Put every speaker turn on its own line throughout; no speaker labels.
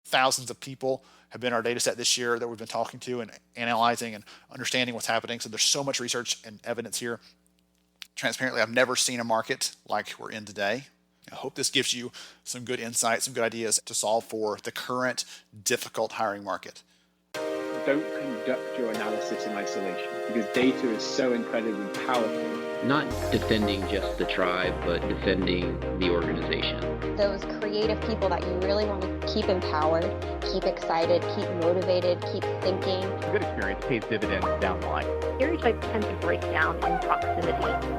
thousands of people have been our data set this year that we've been talking to and analyzing and understanding what's happening. So there's so much research and evidence here. Transparently, I've never seen a market like we're in today. I hope this gives you some good insight, some good ideas to solve for the current difficult hiring market.
Don't conduct your analysis in isolation because data is so incredibly powerful.
Not defending just the tribe, but defending the organization.
Those creative people that you really want to keep empowered, keep excited, keep motivated, keep thinking.
A good experience pays dividends down the line.
Stereotypes tend to break down in proximity.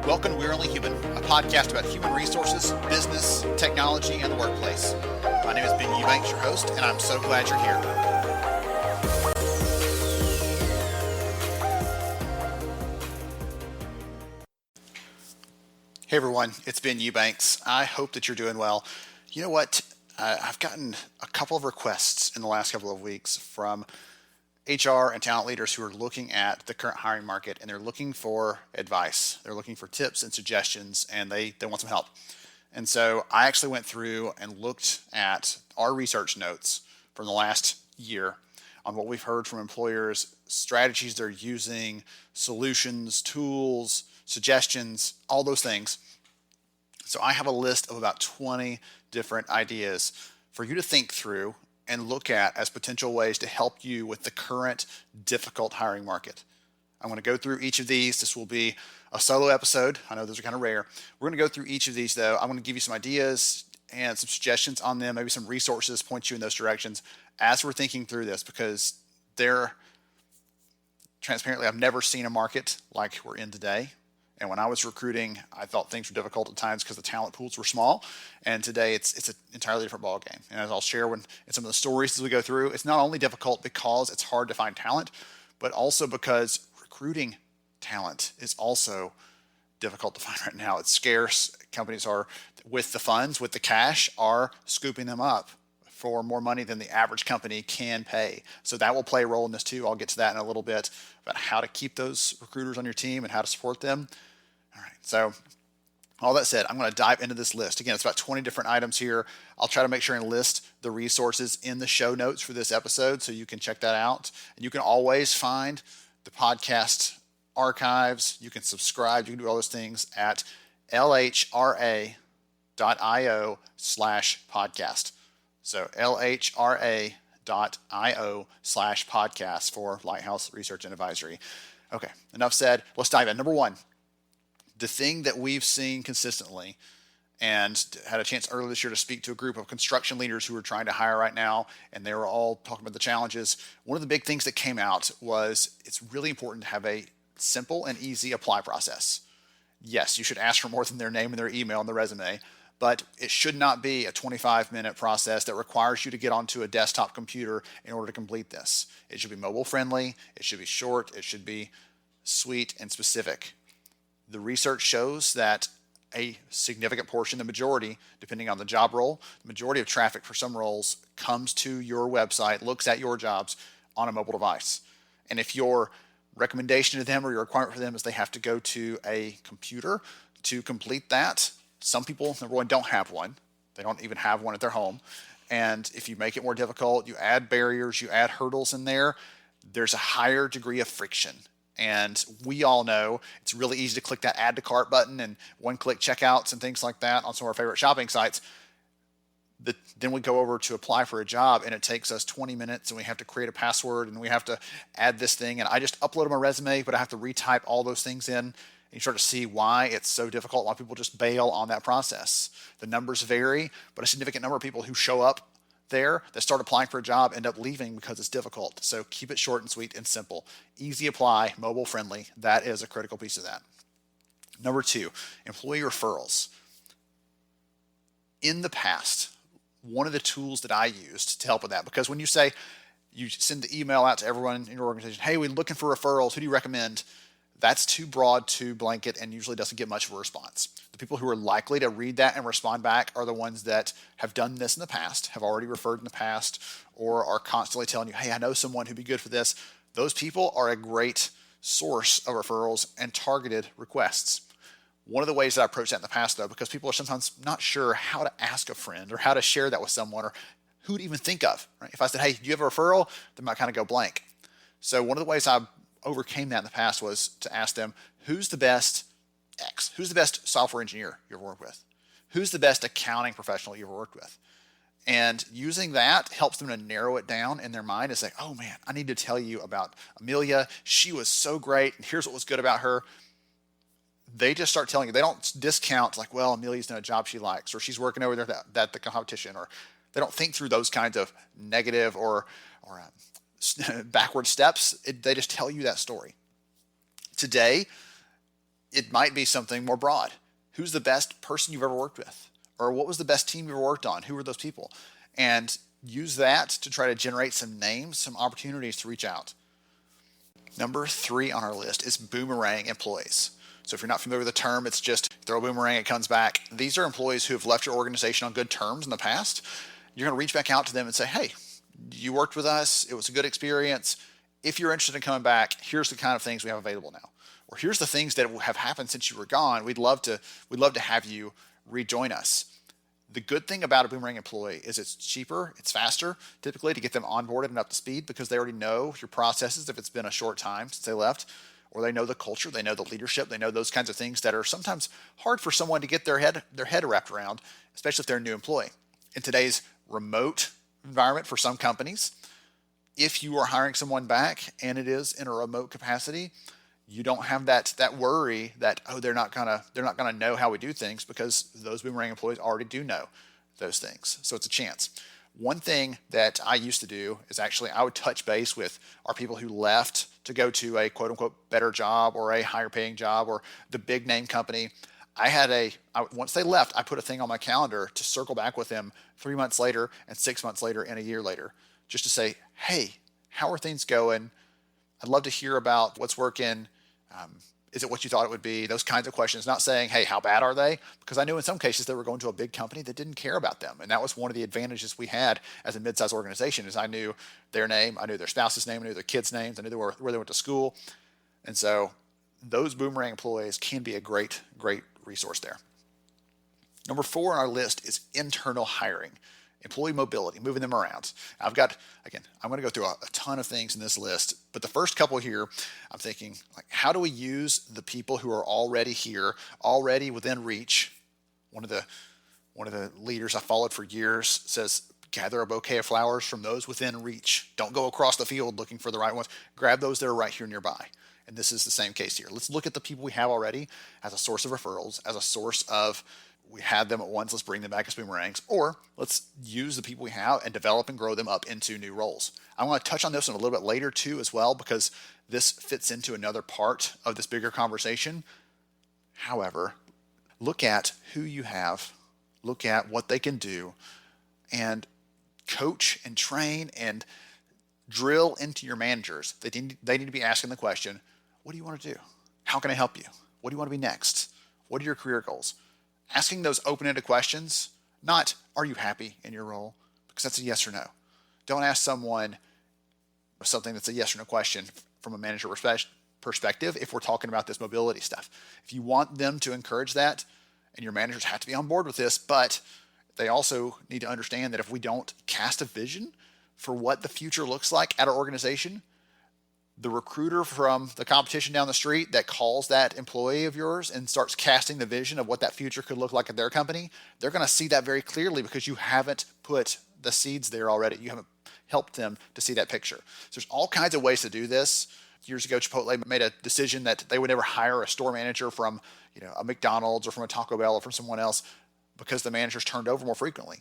Welcome to We're Only Human, a podcast about human resources, business, technology, and the workplace. My name is Ben Eubanks, your host, and I'm so glad you're here. Hey everyone, it's Ben Eubanks. I hope that you're doing well. You know what? I've gotten a couple of requests in the last couple of weeks from HR and talent leaders who are looking at the current hiring market and they're looking for advice. They're looking for tips and suggestions and they want some help. And so I actually went through and looked at our research notes from the last year on what we've heard from employers, strategies they're using, solutions, tools, suggestions, all those things. So I have a list of about 20 different ideas for you to think through and look at as potential ways to help you with the current difficult hiring market. I'm going to go through each of these. This will be a solo episode. I know those are kind of rare. We're going to go through each of these though. I'm going to give you some ideas and some suggestions on them, maybe some resources, point you in those directions as we're thinking through this because transparently, I've never seen a market like we're in today. And when I was recruiting, I thought things were difficult at times because the talent pools were small. And today it's an entirely different ballgame. And as I'll share in some of the stories as we go through, it's not only difficult because it's hard to find talent, but also because recruiting talent is also difficult to find right now. It's scarce. Companies are, with the funds, with the cash, are scooping them up for more money than the average company can pay. So that will play a role in this too. I'll get to that in a little bit about how to keep those recruiters on your team and how to support them. All right, so all that said, I'm going to dive into this list. Again, it's about 20 different items here. I'll try to make sure and list the resources in the show notes for this episode so you can check that out. And you can always find the podcast archives. You can subscribe. You can do all those things at lhra.io/podcast. So lhra.io/podcast for Lighthouse Research and Advisory. Okay, enough said. Let's dive in. Number one, the thing that we've seen consistently and had a chance earlier this year to speak to a group of construction leaders who are trying to hire right now, and they were all talking about the challenges. One of the big things that came out was it's really important to have a simple and easy apply process. Yes, you should ask for more than their name and their email and the resume, but it should not be a 25-minute process that requires you to get onto a desktop computer in order to complete this. It should be mobile friendly, it should be short, it should be sweet and specific. The research shows that a significant portion, the majority, depending on the job role, the majority of traffic for some roles comes to your website, looks at your jobs on a mobile device. And if your recommendation to them or your requirement for them is they have to go to a computer to complete that, some people, number one, don't have one. They don't even have one at their home. And if you make it more difficult, you add barriers, you add hurdles in there, there's a higher degree of friction. And we all know it's really easy to click that add to cart button and one-click checkouts and things like that on some of our favorite shopping sites. Then we go over to apply for a job and it takes us 20 minutes and we have to create a password and we have to add this thing. And I just uploaded my resume, but I have to retype all those things in. And you start to see why it's so difficult. A lot of people just bail on that process. The numbers vary, but a significant number of people who show up there that start applying for a job end up leaving because it's difficult. So keep it short and sweet and simple. Easy apply, mobile friendly. That is a critical piece of that. Number two, employee referrals. In the past, one of the tools that I used to help with that, because when you say you send the email out to everyone in your organization, hey, we're looking for referrals, who do you recommend? That's too broad, too blanket, and usually doesn't get much of a response. The people who are likely to read that and respond back are the ones that have done this in the past, have already referred in the past, or are constantly telling you, hey, I know someone who'd be good for this. Those people are a great source of referrals and targeted requests. One of the ways that I approach that in the past, though, because people are sometimes not sure how to ask a friend or how to share that with someone or who would even think of, right? If I said, hey, do you have a referral? They might kind of go blank. So one of the ways I overcame that in the past was to ask them, who's the best X? Who's the best software engineer you ever worked with? Who's the best accounting professional you ever worked with? And using that helps them to narrow it down in their mind and say, oh man, I need to tell you about Amelia. She was so great. And here's what was good about her. They just start telling you. They don't discount like, well, Amelia's done a job she likes, or she's working over there at the competition, or they don't think through those kinds of negative or backward steps. They just tell you that story. Today, it might be something more broad. Who's the best person you've ever worked with? Or what was the best team you ever worked on? Who were those people? And use that to try to generate some names, some opportunities to reach out. Number 3 on our list is boomerang employees. So if you're not familiar with the term, it's just throw a boomerang, it comes back. These are employees who have left your organization on good terms in the past. You're going to reach back out to them and say, hey, you worked with us. It was a good experience. If you're interested in coming back, here's the kind of things we have available now. Or here's the things that have happened since you were gone. We'd love to have you rejoin us. The good thing about a boomerang employee is it's cheaper, it's faster, typically, to get them onboarded and up to speed because they already know your processes if it's been a short time since they left, or they know the culture, they know the leadership, they know those kinds of things that are sometimes hard for someone to get their head wrapped around, especially if they're a new employee. In today's remote environment for some companies, if you are hiring someone back and it is in a remote capacity, you don't have that worry that, oh, they're not gonna know how we do things, because those boomerang employees already do know those things. So it's a chance. One thing that I used to do is actually I would touch base with our people who left to go to a quote unquote better job or a higher paying job or the big name company. Once they left, I put a thing on my calendar to circle back with them 3 months later and 6 months later and a year later, just to say, hey, how are things going? I'd love to hear about what's working. Is it what you thought it would be? Those kinds of questions. Not saying, hey, how bad are they? Because I knew in some cases they were going to a big company that didn't care about them. And that was one of the advantages we had as a mid-sized organization, is I knew their name, I knew their spouse's name, I knew their kids' names, I knew where they went to school. And so those boomerang employees can be a great, great resource there. Number 4 on our list is internal hiring. Employee mobility, moving them around. I'm going to go through a ton of things in this list, but the first couple here, I'm thinking, like, how do we use the people who are already here, already within reach? One of the leaders I followed for years says, gather a bouquet of flowers from those within reach. Don't go across the field looking for the right ones. Grab those that are right here nearby. And this is the same case here. Let's look at the people we have already as a source of referrals, as a source of, we had them at once, let's bring them back as boomerangs, or let's use the people we have and develop and grow them up into new roles. I want to touch on this one a little bit later too as well, because this fits into another part of this bigger conversation. However, look at who you have, look at what they can do, and coach and train and drill into your managers. They need to be asking the question, what do you want to do? How can I help you? What do you want to be next? What are your career goals? Asking those open-ended questions, not, are you happy in your role? Because that's a yes or no. Don't ask someone something that's a yes or no question from a manager perspective if we're talking about this mobility stuff. If you want them to encourage that, and your managers have to be on board with this, but they also need to understand that if we don't cast a vision for what the future looks like at our organization, the recruiter from the competition down the street that calls that employee of yours and starts casting the vision of what that future could look like at their company, they're going to see that very clearly because you haven't put the seeds there already. You haven't helped them to see that picture. So there's all kinds of ways to do this. Years ago, Chipotle made a decision that they would never hire a store manager from, a McDonald's or from a Taco Bell or from someone else because the managers turned over more frequently.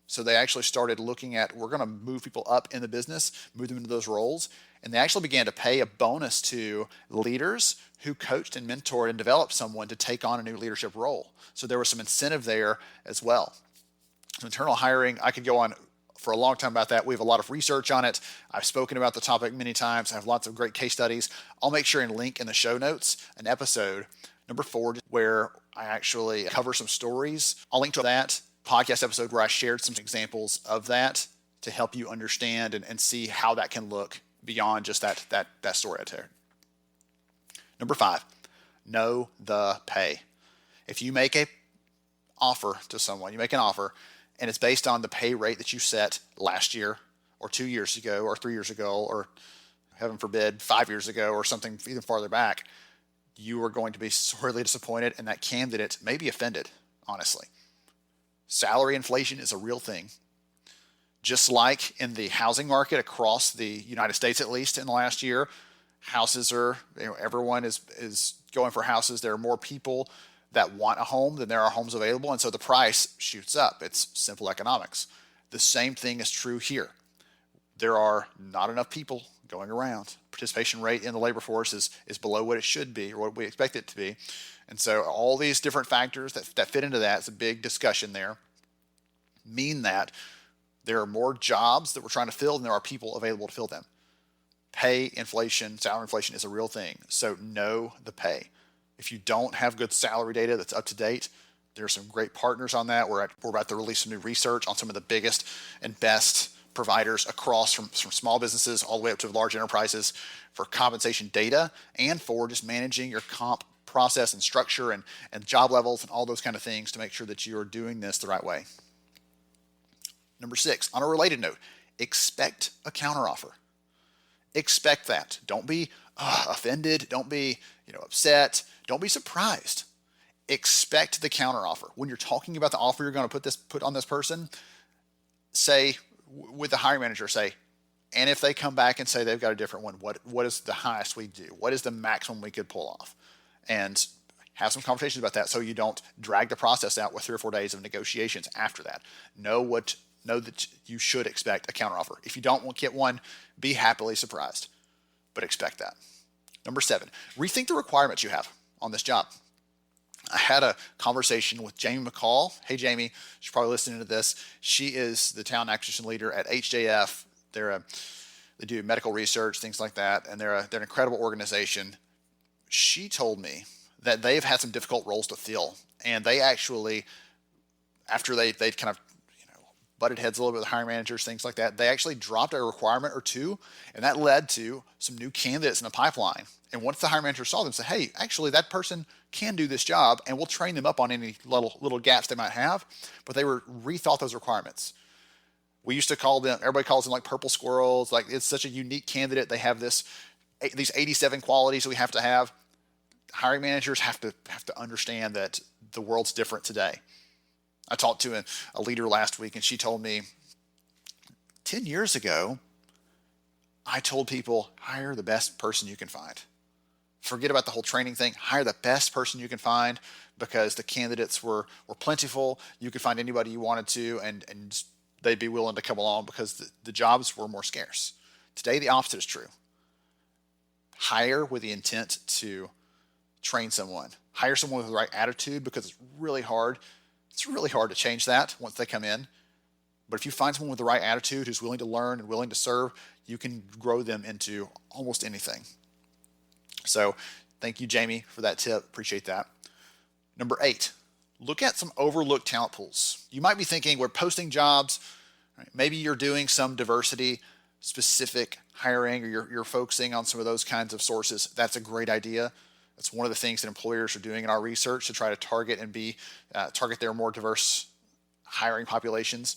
So they actually started looking at, we're going to move people up in the business, move them into those roles. And they actually began to pay a bonus to leaders who coached and mentored and developed someone to take on a new leadership role. So there was some incentive there as well. So internal hiring, I could go on for a long time about that. We have a lot of research on it. I've spoken about the topic many times. I have lots of great case studies. I'll make sure and link in the show notes an episode, number 4, where I actually cover some stories. I'll link to that podcast episode where I shared some examples of that to help you understand and see how that can look beyond just that story I shared. Number 5, know the pay. If you make an offer to someone, you make an offer and it's based on the pay rate that you set last year or 2 years ago or 3 years ago or, heaven forbid, 5 years ago or something even farther back, you are going to be sorely disappointed, and that candidate may be offended, honestly. Salary inflation is a real thing. Just like in the housing market across the United States, at least in the last year, houses are, everyone is going for houses. There are more people that want a home than there are homes available, and so the price shoots up. It's simple economics. The same thing is true here. There are not enough people going around. Participation rate in the labor force is below what it should be or what we expect it to be. And so all these different factors that fit into that, it's a big discussion there, mean that there are more jobs that we're trying to fill than there are people available to fill them. Pay inflation, salary inflation is a real thing. So know the pay. If you don't have good salary data that's up to date, there are some great partners on that. We're about to release some new research on some of the biggest and best providers across from small businesses all the way up to large enterprises for compensation data and for just managing your comp process and structure and job levels and all those kind of things to make sure that you are doing this the right way. Number 6, on a related note, expect a counteroffer. Expect that. Don't be offended. Don't be upset. Don't be surprised. Expect the counteroffer. When you're talking about the offer you're going to put on this person, say with the hiring manager, say, and if they come back and say they've got a different one, what is the highest we do? What is the maximum we could pull off? And have some conversations about that so you don't drag the process out with 3 or 4 days of negotiations after that. Know that you should expect a counteroffer. If you don't get one, be happily surprised, but expect that. Number 7, rethink the requirements you have on this job. I had a conversation with Jamie McCall. Hey, Jamie, she's probably listening to this. She is the talent acquisition leader at HJF. They do medical research, things like that, and they're an incredible organization. She told me that they've had some difficult roles to fill, and they actually, after they'd kind of butted heads a little bit with hiring managers, things like that, they actually dropped a requirement or two, and that led to some new candidates in the pipeline. And once the hiring manager saw them, said, hey, actually that person can do this job, and we'll train them up on any little gaps they might have. But they rethought those requirements. We used to call them, everybody calls them like purple squirrels, like it's such a unique candidate. They have these 87 qualities we have to have. Hiring managers have to understand that the world's different today. I talked to a leader last week, and she told me 10 years ago, I told people, hire the best person you can find. Forget about the whole training thing. Hire the best person you can find because the candidates were plentiful. You could find anybody you wanted to, and they'd be willing to come along because the jobs were more scarce. Today, the opposite is true. Hire with the intent to train someone. Hire someone with the right attitude because it's really hard. It's really hard to change that once they come in. But if you find someone with the right attitude who's willing to learn and willing to serve, you can grow them into almost anything. So thank you, Jamie, for that tip. Appreciate that. Number 8, look at some overlooked talent pools. You might be thinking we're posting jobs. Right? Maybe you're doing some diversity specific hiring, or you're focusing on some of those kinds of sources. That's a great idea. That's one of the things that employers are doing in our research to try to target and target their more diverse hiring populations.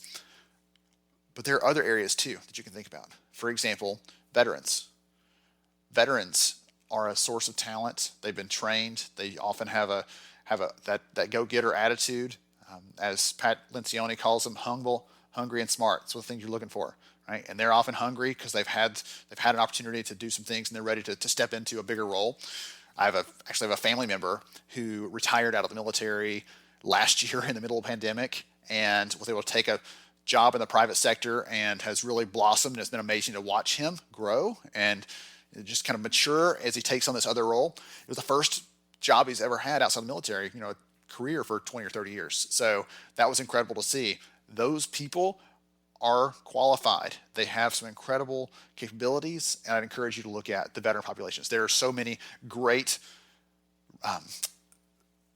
But there are other areas too that you can think about. For example, veterans. Veterans are a source of talent. They've been trained. They often have that go-getter attitude. As Pat Lencioni calls them, humble, hungry, and smart. That's what the things you're looking for, right? And they're often hungry because they've had an opportunity to do some things and they're ready to step into a bigger role. I actually have a family member who retired out of the military last year in the middle of the pandemic and was able to take a job in the private sector and has really blossomed. It's been amazing to watch him grow and just kind of mature as he takes on this other role. It was the first job he's ever had outside the military, a career for 20 or 30 years. So that was incredible to see. Those people are qualified. They have some incredible capabilities, and I'd encourage you to look at the veteran populations. There are so many great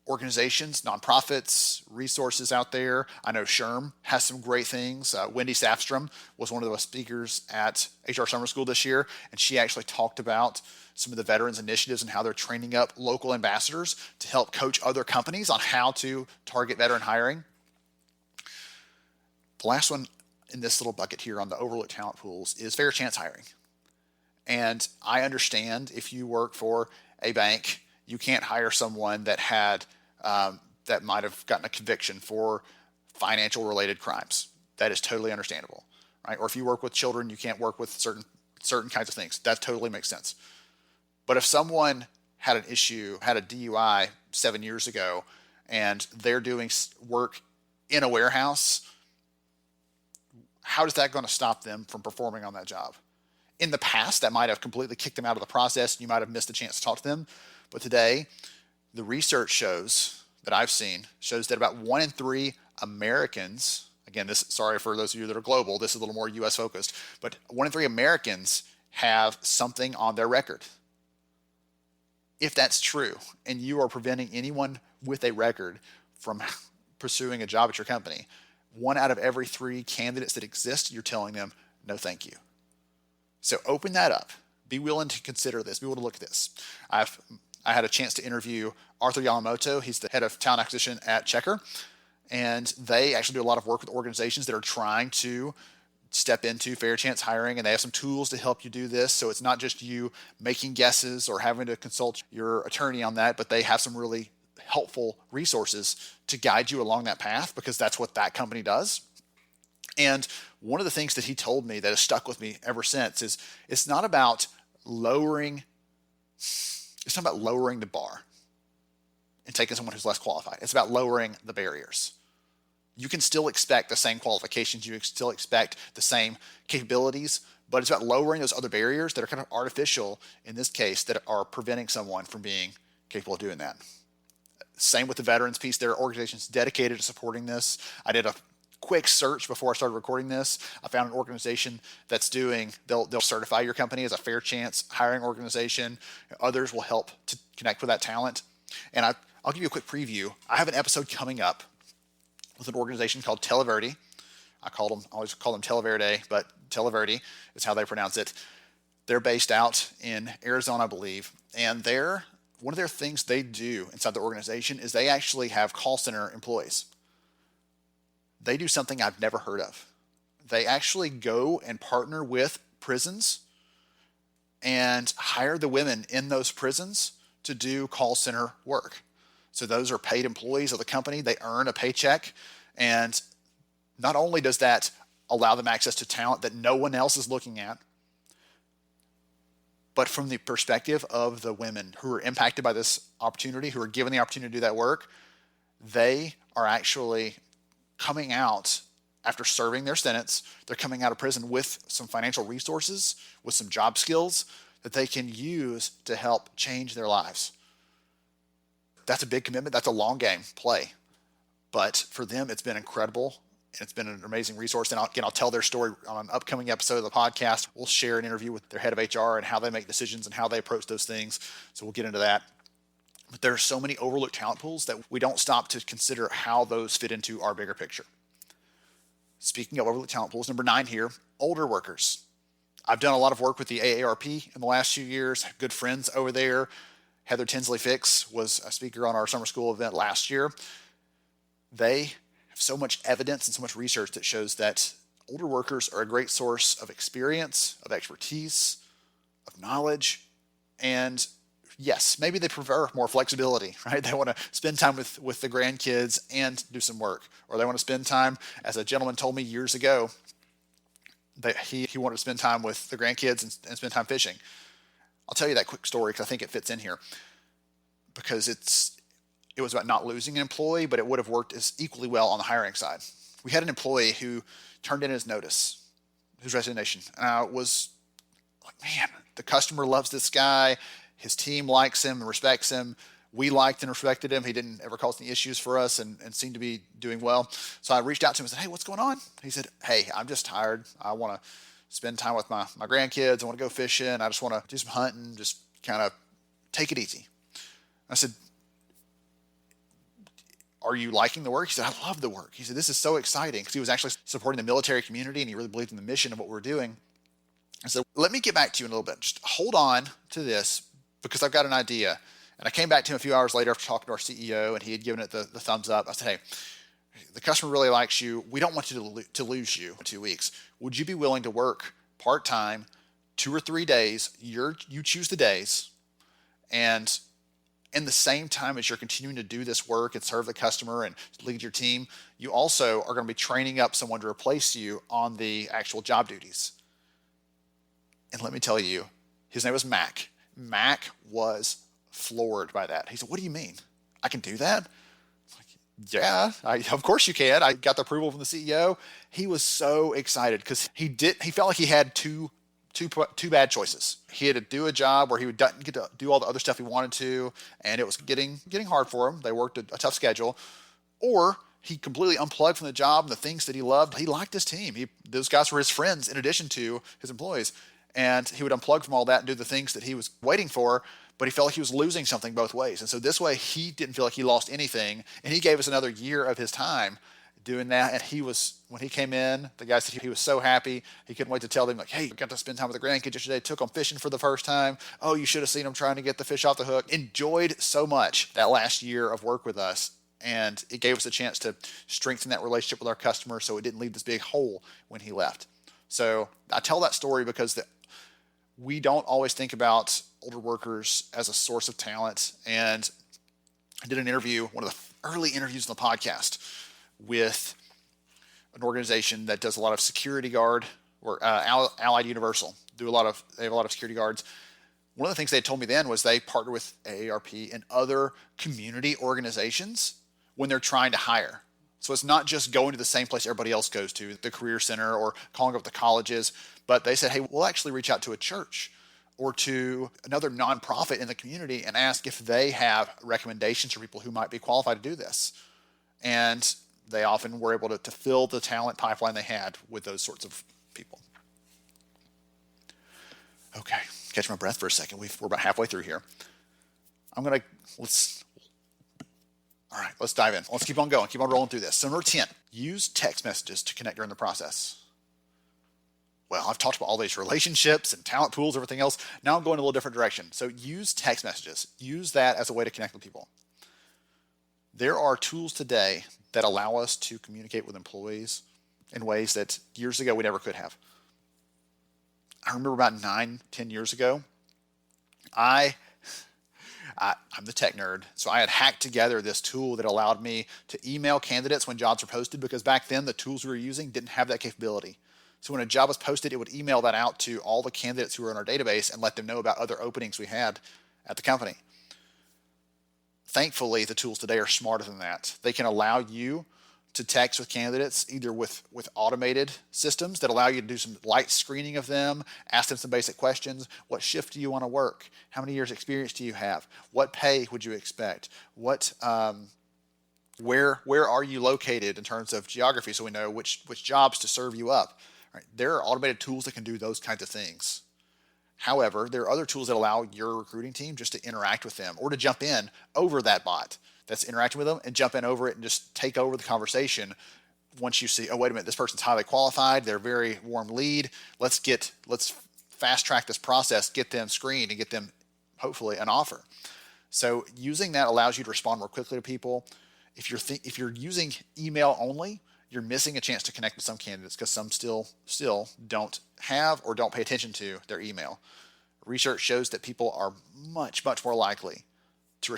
organizations, nonprofits, resources out there. I know SHRM has some great things. Wendy Safstrom was one of the speakers at HR Summer School this year, and she actually talked about some of the veterans initiatives and how they're training up local ambassadors to help coach other companies on how to target veteran hiring. The last one in this little bucket here on the overlooked talent pools is fair chance hiring. And I understand if you work for a bank, you can't hire someone that that might have gotten a conviction for financial related crimes. That is totally understandable, right? Or if you work with children, you can't work with certain kinds of things. That totally makes sense. But if someone had a DUI 7 years ago, and they're doing work in a warehouse, how is that going to stop them from performing on that job? In the past, that might have completely kicked them out of the process, and you might have missed a chance to talk to them. But today, the research that I've seen shows that about 1 in 3 Americans, again, sorry for those of you that are global, this is a little more US focused, but 1 in 3 Americans have something on their record. If that's true, and you are preventing anyone with a record from pursuing a job at your company, 1 out of every 3 candidates that exist, you're telling them, no, thank you. So open that up. Be willing to consider this. Be willing to look at this. I had a chance to interview Arthur Yamamoto. He's the head of talent acquisition at Checker. And they actually do a lot of work with organizations that are trying to step into fair chance hiring. And they have some tools to help you do this. So it's not just you making guesses or having to consult your attorney on that, but they have some really helpful resources to guide you along that path, because that's what that company does. And one of the things that he told me that has stuck with me ever since is it's not about lowering the bar and taking someone who's less qualified. It's about lowering the barriers. You can still expect the same qualifications. You can still expect the same capabilities, but it's about lowering those other barriers that are kind of artificial in this case, that are preventing someone from being capable of doing that. Same with the veterans piece. There are organizations dedicated to supporting this. I did a quick search before I started recording this. I found an organization that's they'll certify your company as a fair chance hiring organization. Others will help to connect with that talent. And I'll give you a quick preview. I have an episode coming up with an organization called Televerde. I always call them Televerde, but Televerde is how they pronounce it. They're based out in Arizona, I believe. And one of their things they do inside the organization is they actually have call center employees. They do something I've never heard of. They actually go and partner with prisons and hire the women in those prisons to do call center work. So those are paid employees of the company. They earn a paycheck. And not only does that allow them access to talent that no one else is looking at, but from the perspective of the women who are impacted by this opportunity, who are given the opportunity to do that work, they are actually coming out after serving their sentence. They're coming out of prison with some financial resources, with some job skills that they can use to help change their lives. That's a big commitment. That's a long game play. But for them, it's been incredible. And it's been an amazing resource. And I'll tell their story on an upcoming episode of the podcast. We'll share an interview with their head of HR and how they make decisions and how they approach those things. So we'll get into that. But there are so many overlooked talent pools that we don't stop to consider how those fit into our bigger picture. Speaking of overlooked talent pools, number 9 here, older workers. I've done a lot of work with the AARP in the last few years. Good friends over there. Heather Tinsley Fix was a speaker on our summer school event last year. They have so much evidence and so much research that shows that older workers are a great source of experience, of expertise, of knowledge, and yes, maybe they prefer more flexibility, right? They want to spend time with the grandkids and do some work. Or they want to spend time, as a gentleman told me years ago, that he wanted to spend time with the grandkids and spend time fishing. I'll tell you that quick story because I think it fits in here. Because it was about not losing an employee, but it would have worked as equally well on the hiring side. We had an employee who turned in his notice, his resignation. And I was like, man, the customer loves this guy. His team likes him and respects him. We liked and respected him. He didn't ever cause any issues for us and seemed to be doing well. So I reached out to him and said, hey, what's going on? He said, hey, I'm just tired. I want to spend time with my grandkids. I want to go fishing. I just want to do some hunting, just kind of take it easy. I said, are you liking the work? He said, I love the work. He said, this is so exciting, because he was actually supporting the military community and he really believed in the mission of what we're doing. I said, let me get back to you in a little bit. Just hold on to this because I've got an idea. And I came back to him a few hours later after talking to our CEO, and he had given it the thumbs up. I said, The customer really likes you. We don't want you to lose you in 2 weeks. Would you be willing to work part-time 2 or 3 days? You choose the days, and in the same time as you're continuing to do this work and serve the customer and lead your team, you also are going to be training up someone to replace you on the actual job duties. And let me tell you, his name was Mac. Mac was floored by that. He said, "What do you mean? I can do that?" Yeah, of course you can. I got the approval from the CEO. He was so excited because he felt like he had two bad choices. He had to do a job where he didn't get to do all the other stuff he wanted to, and it was getting hard for him. They worked a tough schedule. Or he completely unplugged from the job and the things that he loved. He liked his team. Those guys were his friends in addition to his employees. And he would unplug from all that and do the things that he was waiting for, but he felt like he was losing something both ways. And so this way, he didn't feel like he lost anything. And he gave us another year of his time doing that. And when he came in, the guy said he was so happy. He couldn't wait to tell them, like, "Hey, I got to spend time with the grandkids yesterday. Took them fishing for the first time. Oh, you should have seen him trying to get the fish off the hook." Enjoyed so much that last year of work with us. And it gave us a chance to strengthen that relationship with our customers so it didn't leave this big hole when he left. So I tell that story because we don't always think about older workers as a source of talent. And I did an interview, one of the early interviews on the podcast, with an organization that does a lot of security guard, or Allied Universal. They have a lot of security guards. One of the things they told me then was they partner with AARP and other community organizations when they're trying to hire. So it's not just going to the same place everybody else goes to, the career center, or calling up the colleges, but they said, "Hey, we'll actually reach out to a church or to another nonprofit in the community and ask if they have recommendations for people who might be qualified to do this." And they often were able to fill the talent pipeline they had with those sorts of people. Okay, catch my breath for a second. We're about halfway through here. All right, let's dive in. Let's keep on going, keep on rolling through this. So number 10, use text messages to connect during the process. Well, I've talked about all these relationships and talent pools, everything else. Now I'm going a little different direction. So use text messages. Use that as a way to connect with people. There are tools today that allow us to communicate with employees in ways that years ago we never could have. I remember about 9-10 years ago, I'm the tech nerd, so I had hacked together this tool that allowed me to email candidates when jobs were posted, because back then the tools we were using didn't have that capability. So when a job was posted, it would email that out to all the candidates who were in our database and let them know about other openings we had at the company. Thankfully, the tools today are smarter than that. They can allow you to text with candidates either with automated systems that allow you to do some light screening of them, ask them some basic questions. What shift do you want to work? How many years experience do you have? What pay would you expect? Where are you located in terms of geography, so we know which jobs to serve you up? Right? There are automated tools that can do those kinds of things. However, there are other tools that allow your recruiting team just to interact with them or to jump in over that bot that's interacting with them and jump in over it and just take over the conversation once you see, oh, wait a minute, this person's highly qualified, they're a very warm lead. Let's fast track this process, get them screened, and get them hopefully an offer. So using that allows you to respond more quickly to people. If you're using email only, you're missing a chance to connect with some candidates because some still don't have or don't pay attention to their email. Research shows that people are much, much more likely to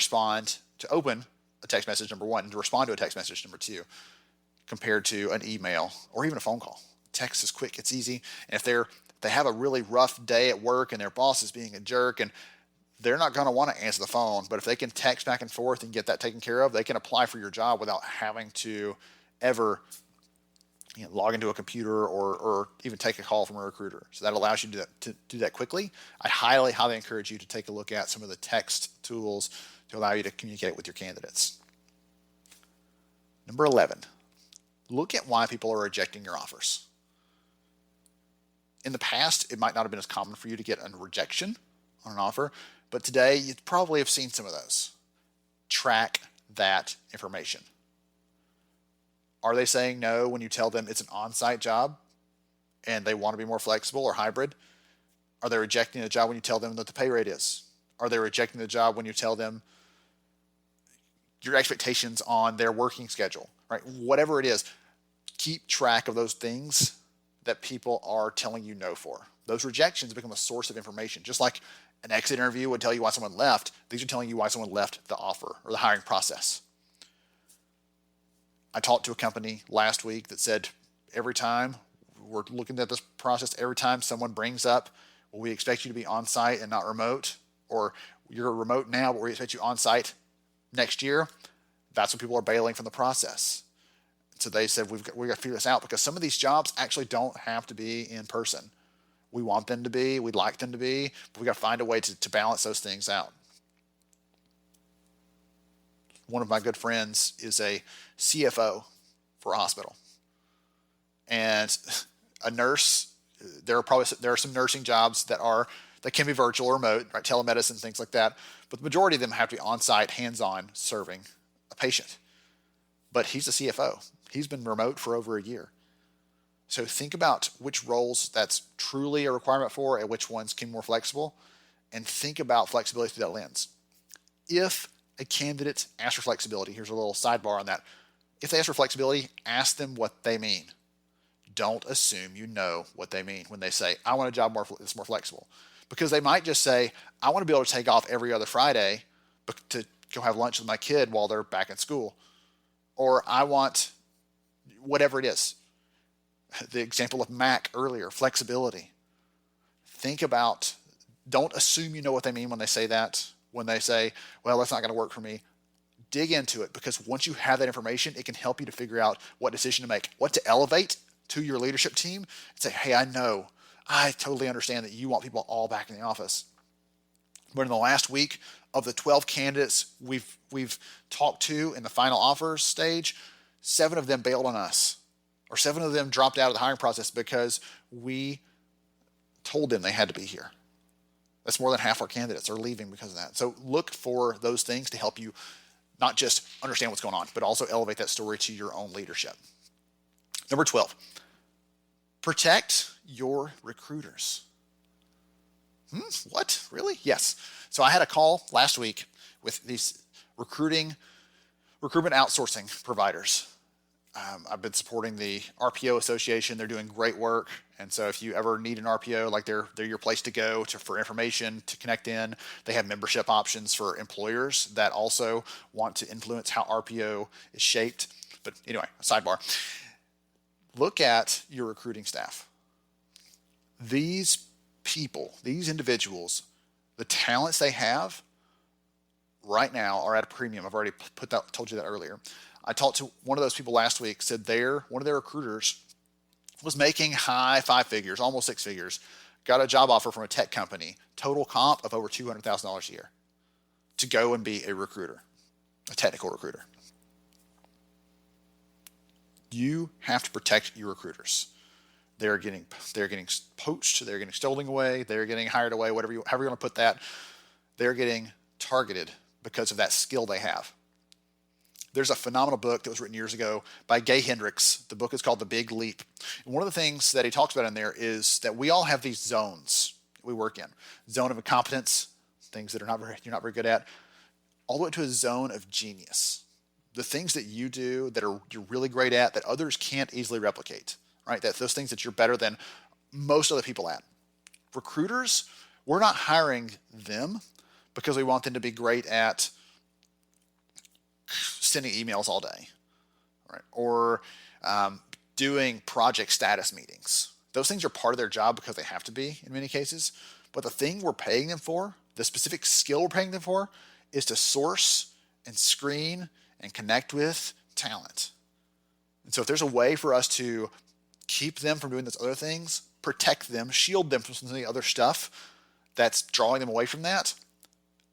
open a text message, number one, and to respond to a text message, number two, compared to an email or even a phone call. Text is quick, it's easy. And if they have a really rough day at work and their boss is being a jerk, and they're not going to want to answer the phone, but if they can text back and forth and get that taken care of, they can apply for your job without having to ever log into a computer or even take a call from a recruiter. So that allows you to do that quickly. I highly, highly encourage you to take a look at some of the text tools to allow you to communicate with your candidates. Number 11, look at why people are rejecting your offers. In the past, it might not have been as common for you to get a rejection on an offer, but today you probably have seen some of those. Track that information. Are they saying no when you tell them it's an on-site job and they want to be more flexible or hybrid? Are they rejecting the job when you tell them that the pay rate is? Are they rejecting the job when you tell them your expectations on their working schedule? right? Whatever it is, keep track of those things that people are telling you no for. Those rejections become a source of information. Just like an exit interview would tell you why someone left, these are telling you why someone left the offer or the hiring process. I talked to a company last week that said every time we're looking at this process, every time someone brings up, well, we expect you to be on site and not remote, or you're remote now, but we expect you on site next year, that's when people are bailing from the process. So they said, we got to figure this out, because some of these jobs actually don't have to be in person. We want them to be, we'd like them to be, but we got to find a way to balance those things out. One of my good friends is a CFO for a hospital. And a nurse, there are some nursing jobs that can be virtual or remote, right? Telemedicine, things like that. But the majority of them have to be on-site, hands-on, serving a patient. But he's a CFO. He's been remote for over a year. So think about which roles that's truly a requirement for and which ones can be more flexible, and think about flexibility through that lens. If a candidate asks for flexibility, here's a little sidebar on that. If they ask for flexibility, ask them what they mean. Don't assume you know what they mean when they say, I want a job that's more flexible. Because they might just say, I want to be able to take off every other Friday to go have lunch with my kid while they're back in school. Or I want whatever it is. The example of Mac earlier, flexibility. Think about, don't assume you know what they mean when they say that. When they say, well, that's not going to work for me. Dig into it, because once you have that information, it can help you to figure out what decision to make, what to elevate to your leadership team and say, hey, I totally understand that you want people all back in the office. But in the last week, of the 12 candidates we've talked to in the final offers stage, 7 of them bailed on us, or 7 of them dropped out of the hiring process because we told them they had to be here. That's more than half our candidates are leaving because of that. So look for those things to help you not just understand what's going on, but also elevate that story to your own leadership. Number 12, protect your recruiters. What? Really? Yes. So I had a call last week with these recruitment outsourcing providers. I've been supporting the RPO Association. They're doing great work. And so if you ever need an RPO, like they're your place to go for information, to connect in. They have membership options for employers that also want to influence how RPO is shaped. But anyway, sidebar. Look at your recruiting staff. These people, these individuals, the talents they have right now are at a premium. I've already told you that earlier. I talked to one of those people last week, said one of their recruiters was making high 5 figures, almost 6 figures, got a job offer from a tech company, total comp of over $200,000 a year to go and be a recruiter, a technical recruiter. You have to protect your recruiters. They're getting poached, they're getting stolen away, they're getting hired away, however you want to put that. They're getting targeted because of that skill they have. There's a phenomenal book that was written years ago by Gay Hendricks. The book is called The Big Leap. And one of the things that he talks about in there is that we all have these zones we work in. Zone of incompetence, things that you're not very good at, all the way to a zone of genius. The things that you do that you're really great at that others can't easily replicate, right? Those things that you're better than most other people at. Recruiters, we're not hiring them because we want them to be great at sending emails all day, right? Or doing project status meetings. Those things are part of their job because they have to be in many cases. But the thing we're paying them for, the specific skill we're paying them for, is to source and screen and connect with talent. And so if there's a way for us to keep them from doing those other things, protect them, shield them from some of the other stuff that's drawing them away from that,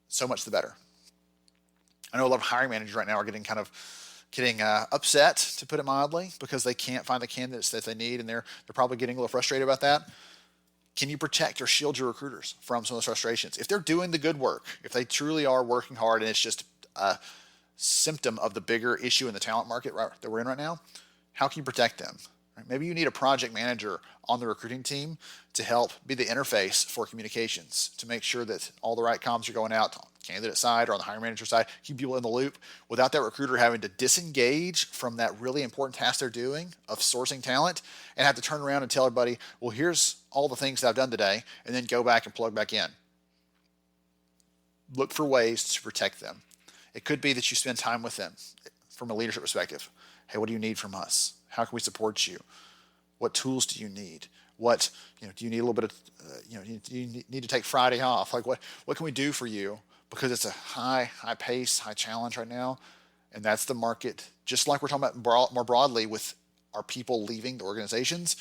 so much the better. I know a lot of hiring managers right now are getting upset, to put it mildly, because they can't find the candidates that they need, and they're probably getting a little frustrated about that. Can you protect or shield your recruiters from some of those frustrations? If they're doing the good work, if they truly are working hard and it's just a symptom of the bigger issue in the talent market that we're in right now, how can you protect them? Right? Maybe you need a project manager on the recruiting team to help be the interface for communications, to make sure that all the right comms are going out on the candidate side or on the hiring manager side, keep people in the loop without that recruiter having to disengage from that really important task they're doing of sourcing talent and have to turn around and tell everybody, well, here's all the things that I've done today, and then go back and plug back in. Look for ways to protect them. It could be that you spend time with them from a leadership perspective. Hey, what do you need from us? How can we support you? What tools do you need? What, do you need a little bit of, do you need to take Friday off? Like what can we do for you? Because it's a high pace, high challenge right now. And that's the market, just like we're talking about more broadly with our people leaving the organizations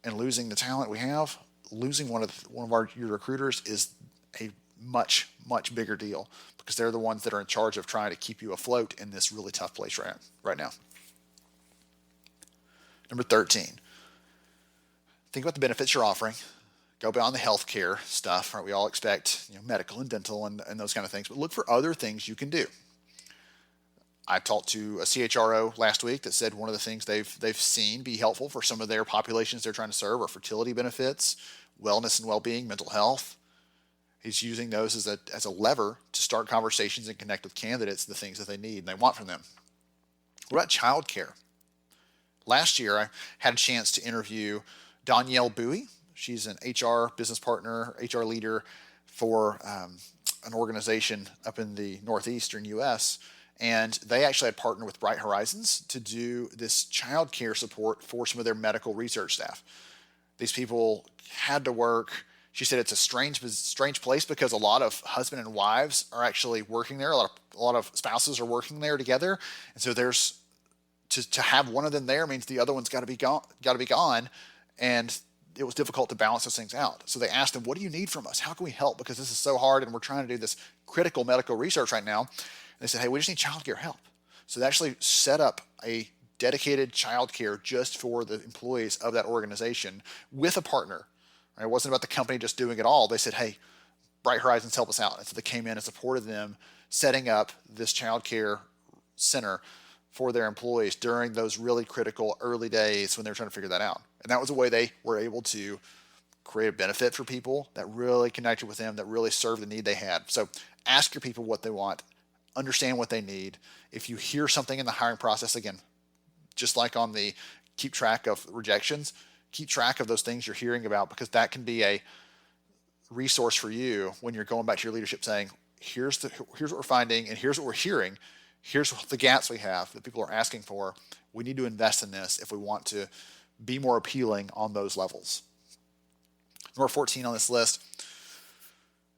and losing the talent we have. Losing one of your recruiters is a much, much bigger deal because they're the ones that are in charge of trying to keep you afloat in this really tough place right now. Number 13, think about the benefits you're offering. Go beyond the healthcare stuff. Right? We all expect medical and dental and those kind of things, but look for other things you can do. I talked to a CHRO last week that said one of the things they've seen be helpful for some of their populations they're trying to serve are fertility benefits, wellness and well-being, mental health. He's using those as a lever to start conversations and connect with candidates the things that they need and they want from them. What about childcare? Last year, I had a chance to interview Danielle Bowie. She's an HR business partner, HR leader for an organization up in the northeastern U.S., and they actually had partnered with Bright Horizons to do this childcare support for some of their medical research staff. These people had to work. She said it's a strange place because a lot of husband and wives are actually working there. A lot of spouses are working there together, and so there's to have one of them there means the other one's got to be gone, and it was difficult to balance those things out. So they asked them, "What do you need from us? How can we help? Because this is so hard, and we're trying to do this critical medical research right now." And they said, "Hey, we just need childcare help." So they actually set up a dedicated childcare just for the employees of that organization with a partner. Right? It wasn't about the company just doing it all. They said, "Hey, Bright Horizons, help us out." And so they came in and supported them setting up this childcare center for their employees during those really critical early days when they were trying to figure that out. And that was a way they were able to create a benefit for people that really connected with them, that really served the need they had. So ask your people what they want, understand what they need. If you hear something in the hiring process, again, just like on the keep track of rejections, keep track of those things you're hearing about, because that can be a resource for you when you're going back to your leadership saying, here's what we're finding and here's what we're hearing. Here's the gaps we have that people are asking for. We need to invest in this if we want to be more appealing on those levels. Number 14 on this list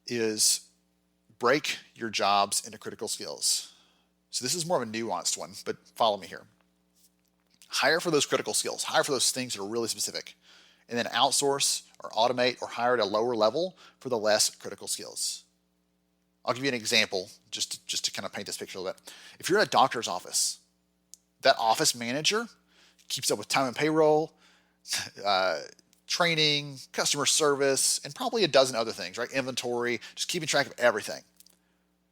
is break your jobs into critical skills. So this is more of a nuanced one, but follow me here. Hire for those critical skills. Hire for those things that are really specific. And then outsource or automate or hire at a lower level for the less critical skills. I'll give you an example just to kind of paint this picture a little bit. If you're at a doctor's office, that office manager keeps up with time and payroll, training, customer service, and probably a dozen other things, right? Inventory, just keeping track of everything.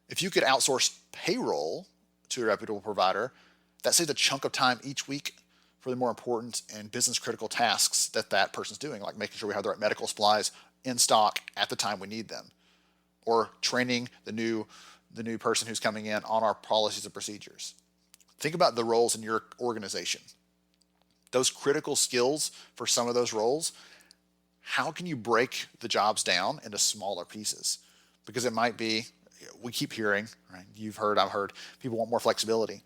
If you could outsource payroll to a reputable provider, that saves a chunk of time each week for the more important and business critical tasks that person's doing, like making sure we have the right medical supplies in stock at the time we need them, or training the new person who's coming in on our policies and procedures. Think about the roles in your organization. Those critical skills for some of those roles, how can you break the jobs down into smaller pieces? Because it might be, we keep hearing, right? You've heard, I've heard, people want more flexibility.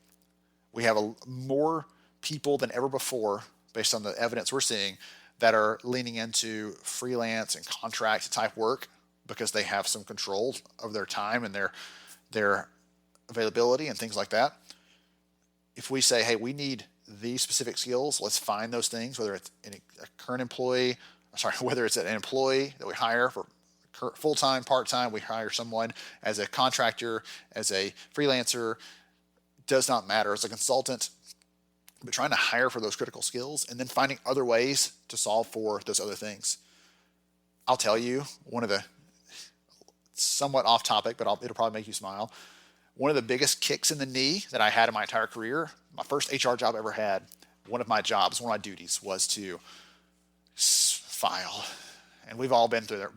We have more people than ever before, based on the evidence we're seeing, that are leaning into freelance and contract type work because they have some control of their time and their availability and things like that. If we say, hey, we need these specific skills, let's find those things, whether it's a current employee, whether it's an employee that we hire for full-time, part-time, we hire someone as a contractor, as a freelancer, does not matter, as a consultant, but trying to hire for those critical skills and then finding other ways to solve for those other things. I'll tell you, one of the, somewhat off topic, but it'll probably make you smile. One of the biggest kicks in the knee that I had in my entire career, my first HR job I ever had, one of my duties was to file. And we've all been there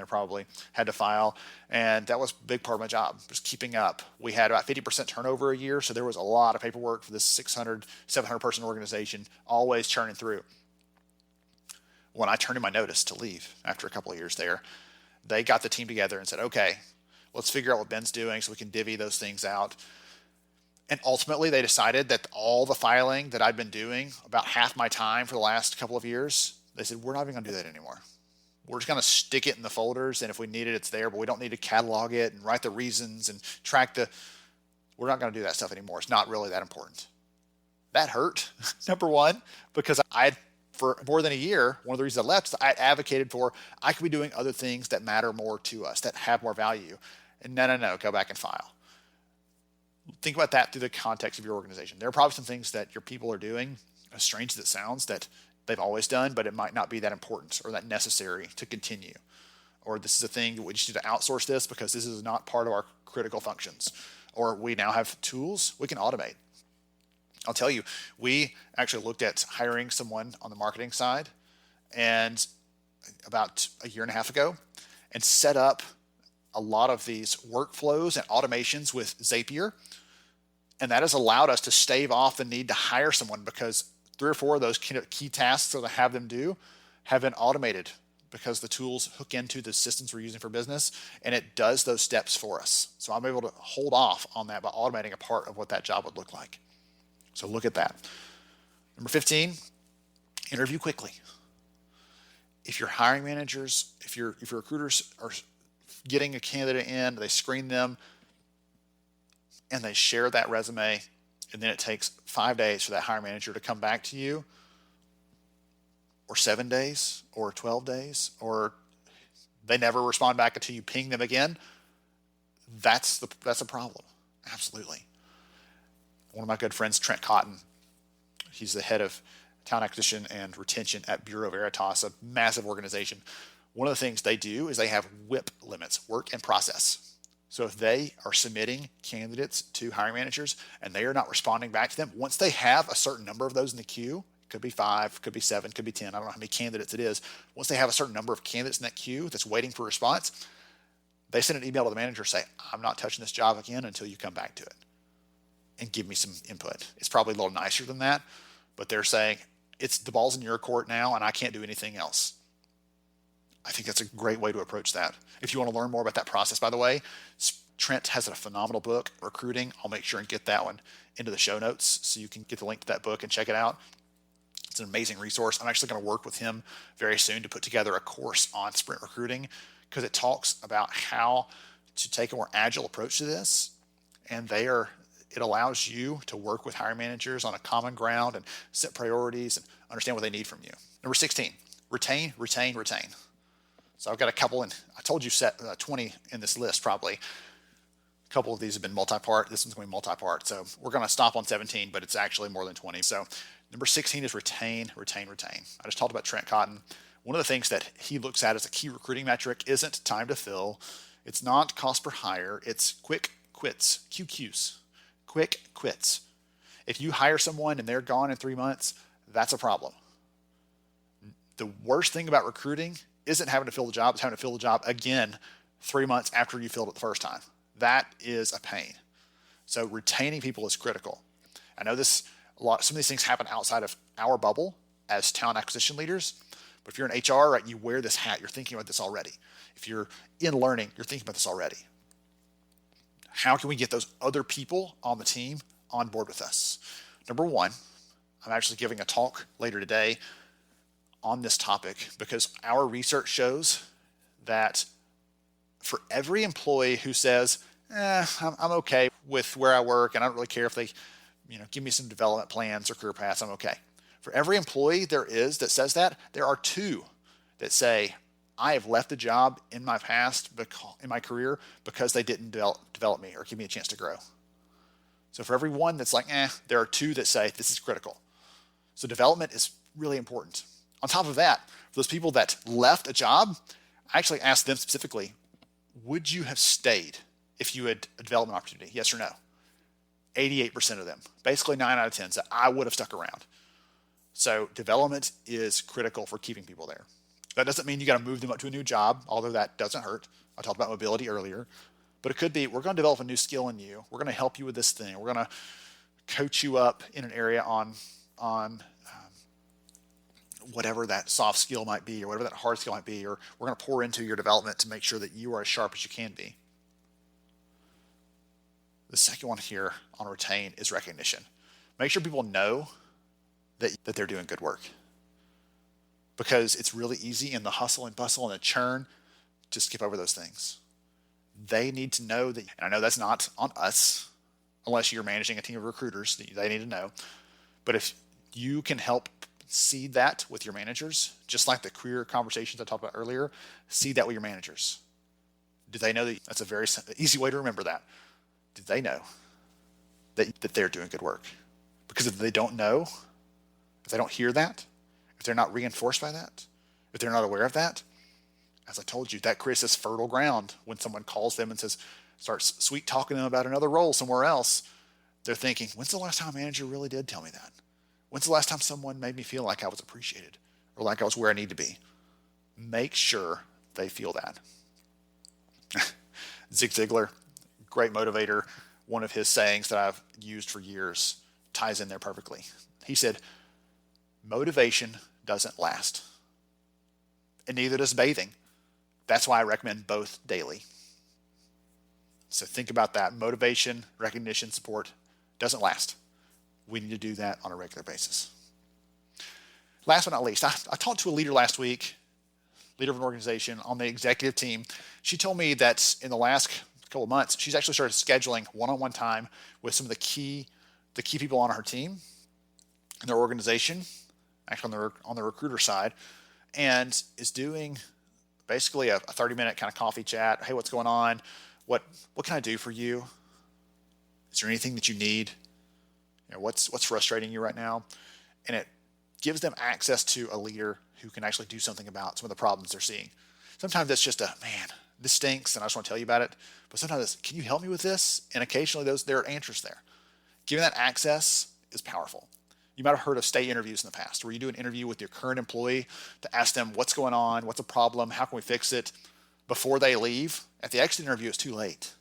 probably, had to file. And that was a big part of my job, just keeping up. We had about 50% turnover a year, so there was a lot of paperwork for this 600, 700 person organization, always churning through. When I turned in my notice to leave after a couple of years there, they got the team together and said, okay, let's figure out what Ben's doing so we can divvy those things out. And ultimately, they decided that all the filing that I'd been doing, about half my time for the last couple of years, they said, we're not even going to do that anymore. We're just going to stick it in the folders, and if we need it, it's there, but we don't need to catalog it and write the reasons and we're not going to do that stuff anymore. It's not really that important. That hurt, number one, because for more than a year, one of the reasons I left is I advocated for, I could be doing other things that matter more to us, that have more value. And no, go back and file. Think about that through the context of your organization. There are probably some things that your people are doing, as strange as it sounds, that they've always done, but it might not be that important or that necessary to continue. Or this is a thing that we just need to outsource this because this is not part of our critical functions. Or we now have tools we can automate. I'll tell you, we actually looked at hiring someone on the marketing side and about a year and a half ago and set up a lot of these workflows and automations with Zapier. And that has allowed us to stave off the need to hire someone because 3 or 4 of those key tasks that I have them do have been automated because the tools hook into the systems we're using for business and it does those steps for us. So I'm able to hold off on that by automating a part of what that job would look like. So look at that. Number 15, interview quickly. If your hiring managers, if your recruiters are getting a candidate in, they screen them and they share that resume, and then it takes 5 days for that hiring manager to come back to you, or 7 days, or 12 days, or they never respond back until you ping them again, that's a problem. Absolutely. One of my good friends, Trent Cotton, he's the head of talent acquisition and retention at Bureau Veritas, a massive organization. One of the things they do is they have WIP limits, work in process. So if they are submitting candidates to hiring managers and they are not responding back to them, once they have a certain number of those in the queue, could be 5, could be 7, could be 10, I don't know how many candidates it is. Once they have a certain number of candidates in that queue that's waiting for a response, they send an email to the manager say, I'm not touching this job again until you come back to it and give me some input. It's probably a little nicer than that, but they're saying, the ball's in your court now and I can't do anything else. I think that's a great way to approach that. If you want to learn more about that process, by the way, Trent has a phenomenal book, Recruiting. I'll make sure and get that one into the show notes so you can get the link to that book and check it out. It's an amazing resource. I'm actually going to work with him very soon to put together a course on sprint recruiting because it talks about how to take a more agile approach to this. And it allows you to work with hiring managers on a common ground and set priorities and understand what they need from you. Number 16, retain. So I've got a couple, and I told you set 20 in this list probably. A couple of these have been multi-part. This one's going to be multi-part. So we're going to stop on 17, but it's actually more than 20. So number 16 is retain. I just talked about Trent Cotton. One of the things that he looks at as a key recruiting metric isn't time to fill. It's not cost per hire. It's quick quits, QQs, quick quits. If you hire someone and they're gone in 3 months, that's a problem. The worst thing about recruiting isn't having to fill the job, it's having to fill the job again 3 months after you filled it the first time. That is a pain. So retaining people is critical. I know some of these things happen outside of our bubble as talent acquisition leaders, but if you're in HR, right, you wear this hat, you're thinking about this already. If you're in learning, you're thinking about this already. How can we get those other people on the team on board with us? Number 1, I'm actually giving a talk later today on this topic because our research shows that for every employee who says, I'm okay with where I work and I don't really care if they give me some development plans or career paths, I'm okay. For every employee there is that says that, there are 2 that say, I have left a job in my past, in my career, because they didn't develop me or give me a chance to grow. So for every one that's like, there are 2 that say this is critical. So development is really important. On top of that, for those people that left a job, I actually asked them specifically, would you have stayed if you had a development opportunity? Yes or no? 88% of them, basically 9 out of 10, said I would have stuck around. So development is critical for keeping people there. That doesn't mean you got to move them up to a new job, although that doesn't hurt. I talked about mobility earlier. But it could be, we're going to develop a new skill in you. We're going to help you with this thing. We're going to coach you up in an area on whatever that soft skill might be, or whatever that hard skill might be, or we're going to pour into your development to make sure that you are as sharp as you can be. The second one here on retain is recognition. Make sure people know that they're doing good work. Because it's really easy in the hustle and bustle and the churn to skip over those things. They need to know that, and I know that's not on us, unless you're managing a team of recruiters, they need to know. But if you can help seed that with your managers, just like the career conversations I talked about earlier, seed that with your managers. Do they know that? That's a very easy way to remember that. Do they know that they're doing good work? Because if they don't know, if they don't hear that, if they're not reinforced by that, if they're not aware of that, as I told you, that creates this fertile ground when someone calls them and starts sweet talking them about another role somewhere else. They're thinking, when's the last time a manager really did tell me that? When's the last time someone made me feel like I was appreciated or like I was where I need to be? Make sure they feel that. Zig Ziglar, great motivator. One of his sayings that I've used for years ties in there perfectly. He said, motivation doesn't last. And neither does bathing. That's why I recommend both daily. So think about that. Motivation, recognition, support doesn't last. We need to do that on a regular basis. Last but not least, I talked to a leader last week, leader of an organization on the executive team. She told me that in the last couple of months, she's actually started scheduling one-on-one time with some of the key people on her team in their organization, actually on the recruiter side, and is doing basically a 30-minute kind of coffee chat. Hey, what's going on? What can I do for you? Is there anything that you need? What's frustrating you right now? And it gives them access to a leader who can actually do something about some of the problems they're seeing. Sometimes it's just man, this stinks, and I just want to tell you about it. But sometimes it's, can you help me with this? And occasionally there are answers there. Giving that access is powerful. You might have heard of stay interviews in the past, where you do an interview with your current employee to ask them what's going on, what's a problem, how can we fix it before they leave. At the exit interview, it's too late.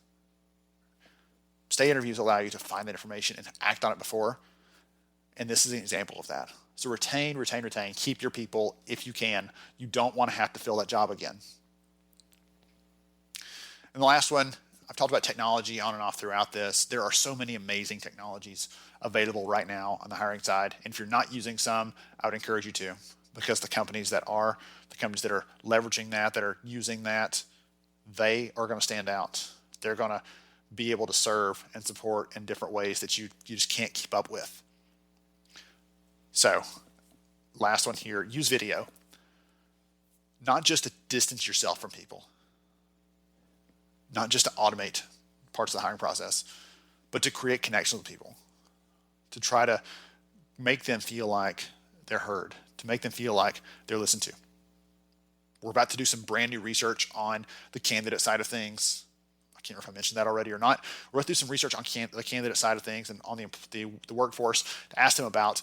Stay interviews allow you to find that information and act on it before. And this is an example of that. So retain. Keep your people if you can. You don't want to have to fill that job again. And the last one, I've talked about technology on and off throughout this. There are so many amazing technologies available right now on the hiring side. And if you're not using some, I would encourage you to, because the companies that are leveraging that are using that, they are going to stand out. They're going to be able to serve and support in different ways that you just can't keep up with. So, last one here, use video. Not just to distance yourself from people, not just to automate parts of the hiring process, but to create connections with people, to try to make them feel like they're heard, to make them feel like they're listened to. We're about to do some brand new research on the candidate side of things. I can't remember if I mentioned that already or not. We're going to do some research on the candidate side of things and on the workforce to ask them about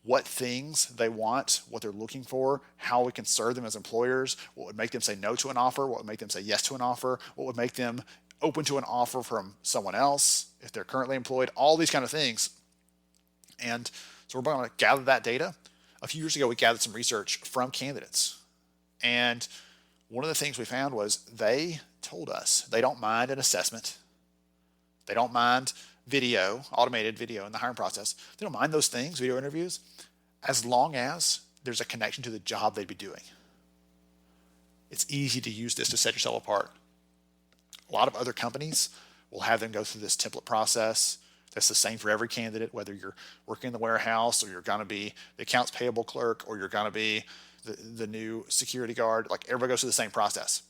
what things they want, what they're looking for, how we can serve them as employers, what would make them say no to an offer, what would make them say yes to an offer, what would make them open to an offer from someone else if they're currently employed, all these kind of things. And so we're going to gather that data. A few years ago, we gathered some research from candidates. And one of the things we found was they told us they don't mind an assessment. They don't mind video, automated video in the hiring process. They don't mind those things, video interviews, as long as there's a connection to the job they'd be doing. It's easy to use this to set yourself apart. A lot of other companies will have them go through this template process. That's the same for every candidate, whether you're working in the warehouse or you're going to be the accounts payable clerk or you're going to be the new security guard. Like, everybody goes through the same process.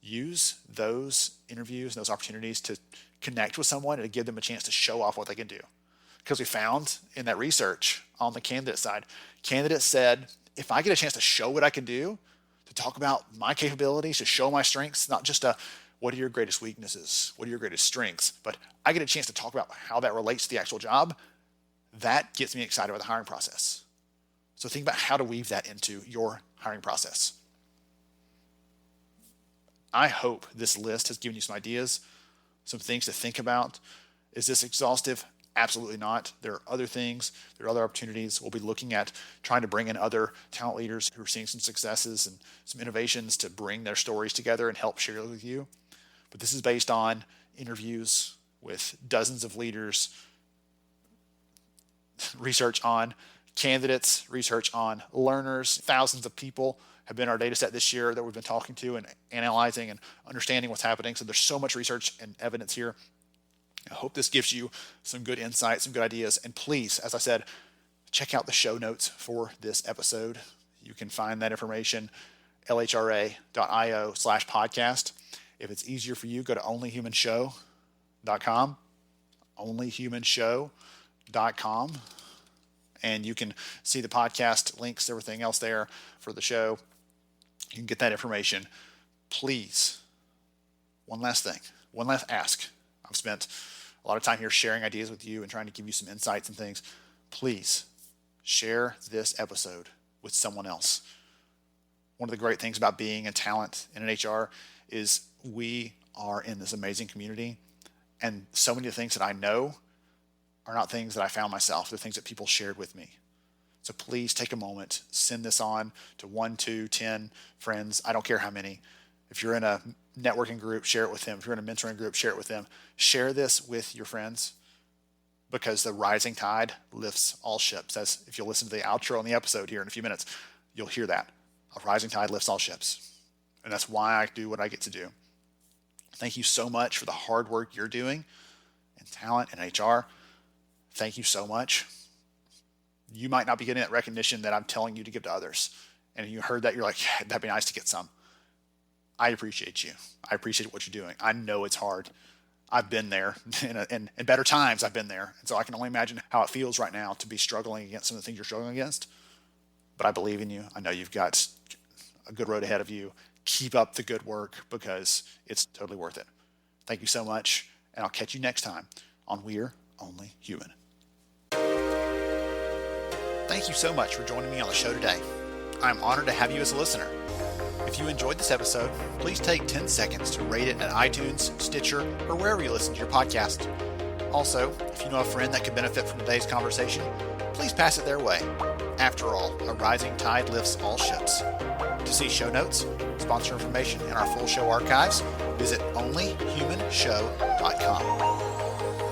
Use those interviews and those opportunities to connect with someone and to give them a chance to show off what they can do. Because we found in that research on the candidate side, candidates said, if I get a chance to show what I can do, to talk about my capabilities, to show my strengths, not just what are your greatest weaknesses, what are your greatest strengths, but I get a chance to talk about how that relates to the actual job, that gets me excited about the hiring process. So think about how to weave that into your hiring process. I hope this list has given you some ideas, some things to think about. Is this exhaustive? Absolutely not. There are other things, there are other opportunities. We'll be looking at trying to bring in other talent leaders who are seeing some successes and some innovations to bring their stories together and help share with you. But this is based on interviews with dozens of leaders, research on candidates, research on learners. Thousands of people have been our data set this year that we've been talking to and analyzing and understanding what's happening. So there's so much research and evidence here. I hope this gives you some good insights, some good ideas. And please, as I said, check out the show notes for this episode. You can find that information, lhra.io/podcast. If it's easier for you, go to onlyhumanshow.com, onlyhumanshow.com. And you can see the podcast links, everything else there for the show. You can get that information. Please, one last thing, one last ask. I've spent a lot of time here sharing ideas with you and trying to give you some insights and things. Please share this episode with someone else. One of the great things about being a talent in an HR is we are in this amazing community. And so many of the things that I know are not things that I found myself. They're things that people shared with me. So please take a moment, send this on to 1, 2, 10 friends. I don't care how many. If you're in a networking group, share it with them. If you're in a mentoring group, share it with them. Share this with your friends because the rising tide lifts all ships. As if you'll listen to the outro on the episode here in a few minutes, you'll hear that. A rising tide lifts all ships. And that's why I do what I get to do. Thank you so much for the hard work you're doing in talent and HR. Thank you so much. You might not be getting that recognition that I'm telling you to give to others. And you heard that, you're like, yeah, that'd be nice to get some. I appreciate you. I appreciate what you're doing. I know it's hard. I've been there. In better times, I've been there. And so I can only imagine how it feels right now to be struggling against some of the things you're struggling against. But I believe in you. I know you've got a good road ahead of you. Keep up the good work because it's totally worth it. Thank you so much. And I'll catch you next time on We're Only Human. Thank you so much for joining me on the show today. I'm honored to have you as a listener. If you enjoyed this episode, please take 10 seconds to rate it at iTunes, Stitcher, or wherever you listen to your podcast. Also, if you know a friend that could benefit from today's conversation, please pass it their way. After all, a rising tide lifts all ships. To see show notes, sponsor information, and our full show archives, visit onlyhumanshow.com.